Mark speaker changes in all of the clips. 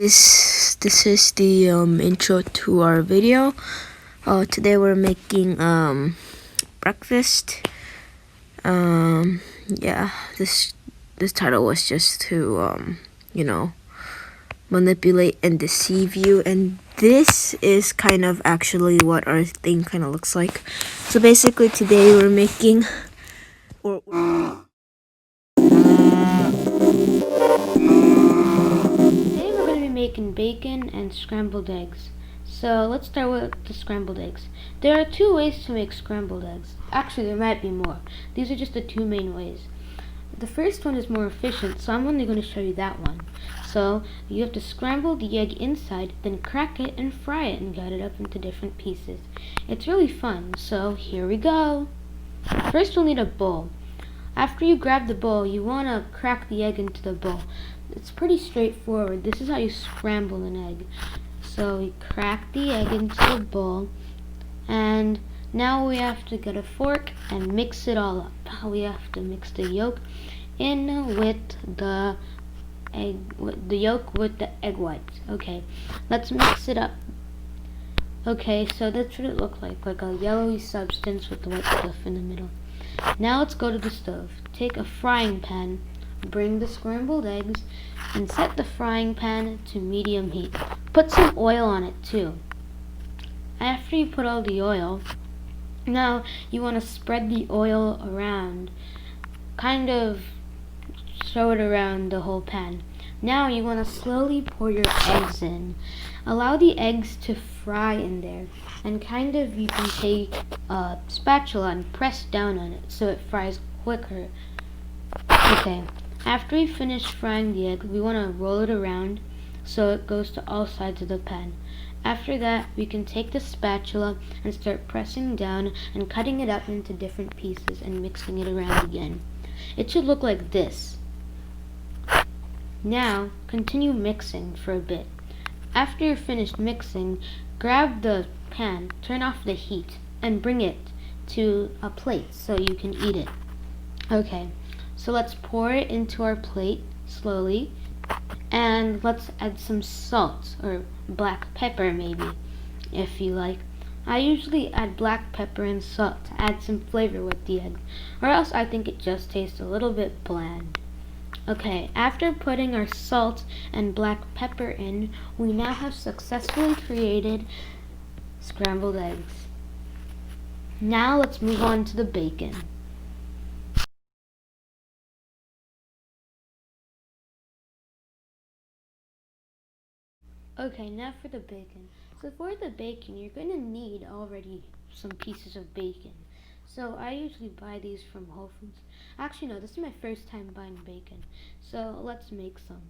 Speaker 1: This is the intro to our video. Today we're making breakfast. Yeah, this title was just to manipulate and deceive you, and this is kind of actually what our thing kind of looks like. So basically today we're making
Speaker 2: Today we're going to be making bacon and scrambled eggs. So let's start with the scrambled eggs. There are two ways to make scrambled eggs. Actually, there might be more. These are just the two main ways. The first one is more efficient, so I'm only going to show you that one. So you have to scramble the egg inside, then crack it and fry it and cut it up into different pieces. It's really fun, so here we go. First we'll need a bowl. After you grab the bowl, you want to crack the egg into the bowl. It's pretty straightforward. This is how you scramble an egg. So we crack the egg into the bowl, and now we have to get a fork and mix it all up. We have to mix the yolk in with the egg, the yolk with the egg whites. Okay, let's mix it up. Okay, so that's what it looked like a yellowy substance with the white stuff in the middle. Now let's go to the stove. Take a frying pan, bring the scrambled eggs, and set the frying pan to medium heat. Put some oil on it too. After you put all the oil, now you want to spread the oil around. Kind of show it around the whole pan. Now you want to slowly pour your eggs in. Allow the eggs to fry in there, and kind of you can take a spatula and press down on it so it fries quicker. Okay, after we finish frying the egg, we want to roll it around so it goes to all sides of the pan. After that, we can take the spatula and start pressing down and cutting it up into different pieces and mixing it around again. It should look like this. Now, continue mixing for a bit. After you're finished mixing, grab the pan, turn off the heat, and bring it to a plate so you can eat it. Okay, so let's pour it into our plate slowly, and let's add some salt or black pepper maybe, if you like. I usually add black pepper and salt to add some flavor with the egg, or else I think it just tastes a little bit bland. Okay, after putting our salt and black pepper in, we now have successfully created scrambled eggs. Now let's move on to the bacon. Okay, now for the bacon. So for the bacon, you're going to need already some pieces of bacon. So I usually buy these from Whole Foods. Actually, no, this is my first time buying bacon. So let's make some.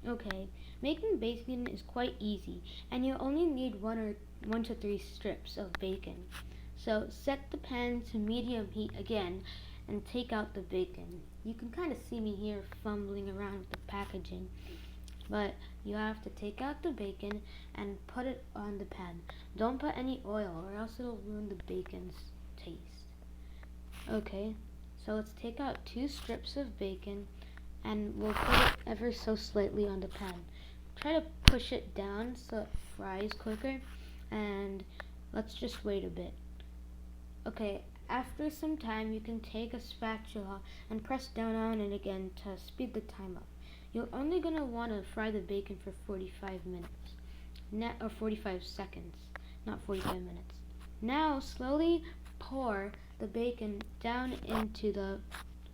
Speaker 2: Okay, making bacon is quite easy, and you only need one to three strips of bacon. So set the pan to medium heat again, and take out the bacon. You can kind of see me here fumbling around with the packaging, but you have to take out the bacon and put it on the pan. Don't put any oil, or else it'll ruin the bacon's taste. Okay, so let's take out two strips of bacon, and we'll put it ever so slightly on the pan. Try to push it down so it fries quicker, and let's just wait a bit. Okay, after some time you can take a spatula and press down on it again to speed the time up. You're only going to want to fry the bacon for 45 minutes, or 45 seconds, not 45 minutes. Now slowly pour the bacon down into the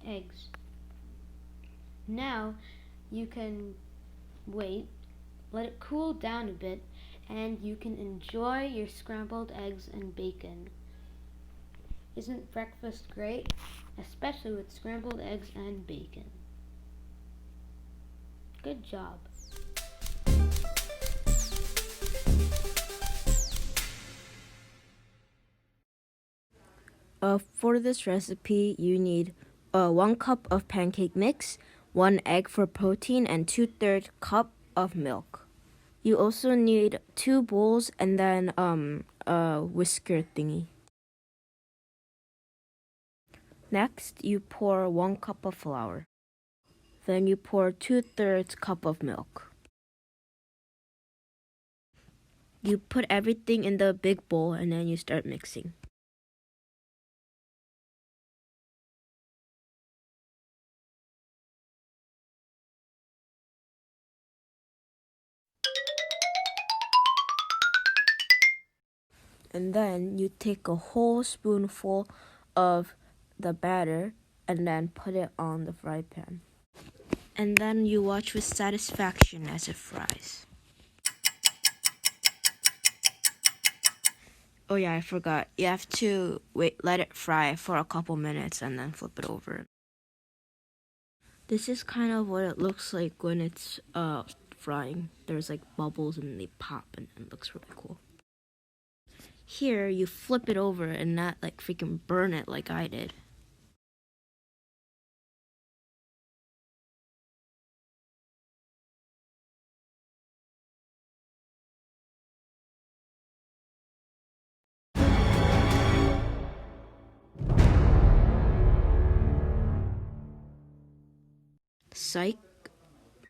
Speaker 2: eggs. Now you can wait, let it cool down a bit, and you can enjoy your scrambled eggs and bacon. Isn't breakfast great? Especially with scrambled eggs and bacon. Good job.
Speaker 1: For this recipe, you need 1 cup of pancake mix, 1 egg for protein, and 2/3 cup of milk. You also need 2 bowls and then a whisker thingy. Next, you pour 1 cup of flour. Then you pour 2/3 cup of milk. You put everything in the big bowl and then you start mixing. And then you take a whole spoonful of the batter and then put it on the fry pan. And then you watch with satisfaction as it fries. Oh yeah, I forgot. You have to let it fry for a couple minutes and then flip it over. This is kind of what it looks like when it's frying. There's like bubbles and they pop and it looks really cool. Here you flip it over and not like freaking burn it like I did. Psych.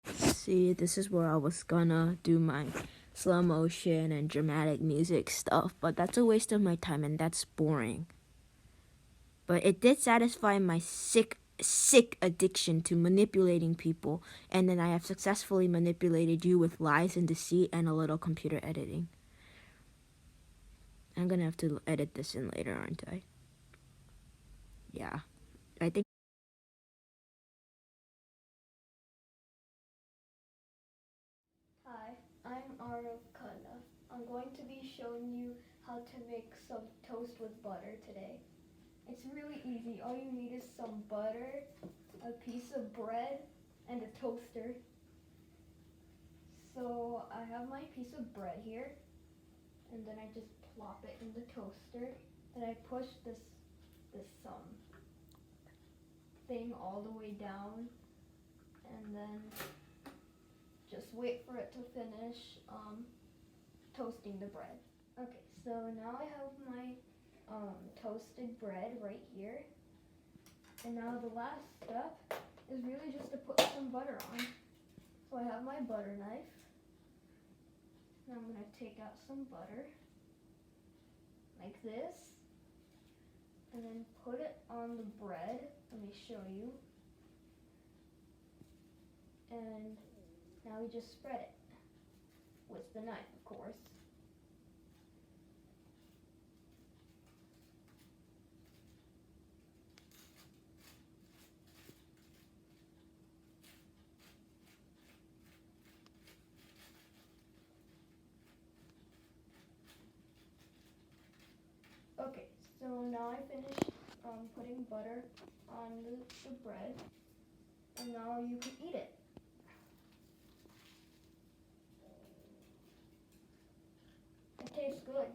Speaker 1: See, this is where I was gonna do my slow motion and dramatic music stuff, but that's a waste of my time and that's boring. But it did satisfy my sick addiction to manipulating people, and then I have successfully manipulated you with lies and deceit and a little computer editing. I'm gonna have to edit this in later, aren't I? Yeah, I think.
Speaker 3: Hi, I'm Arav. I'm going to be showing you how to make some toast with butter today. It's really easy. All you need is some butter, a piece of bread, and a toaster. So I have my piece of bread here, and then I just plop it in the toaster. Then I push this thing all the way down, and then just wait for it to finish toasting the bread. Okay, so now I have my toasted bread right here. And now the last step is really just to put some butter on. So I have my butter knife. Now I'm going to take out some butter, like this, and then put it on the bread. Let me show you. And now we just spread it with the knife, of course. Okay, so now I finished putting butter on the bread, and now you can eat it. It tastes good.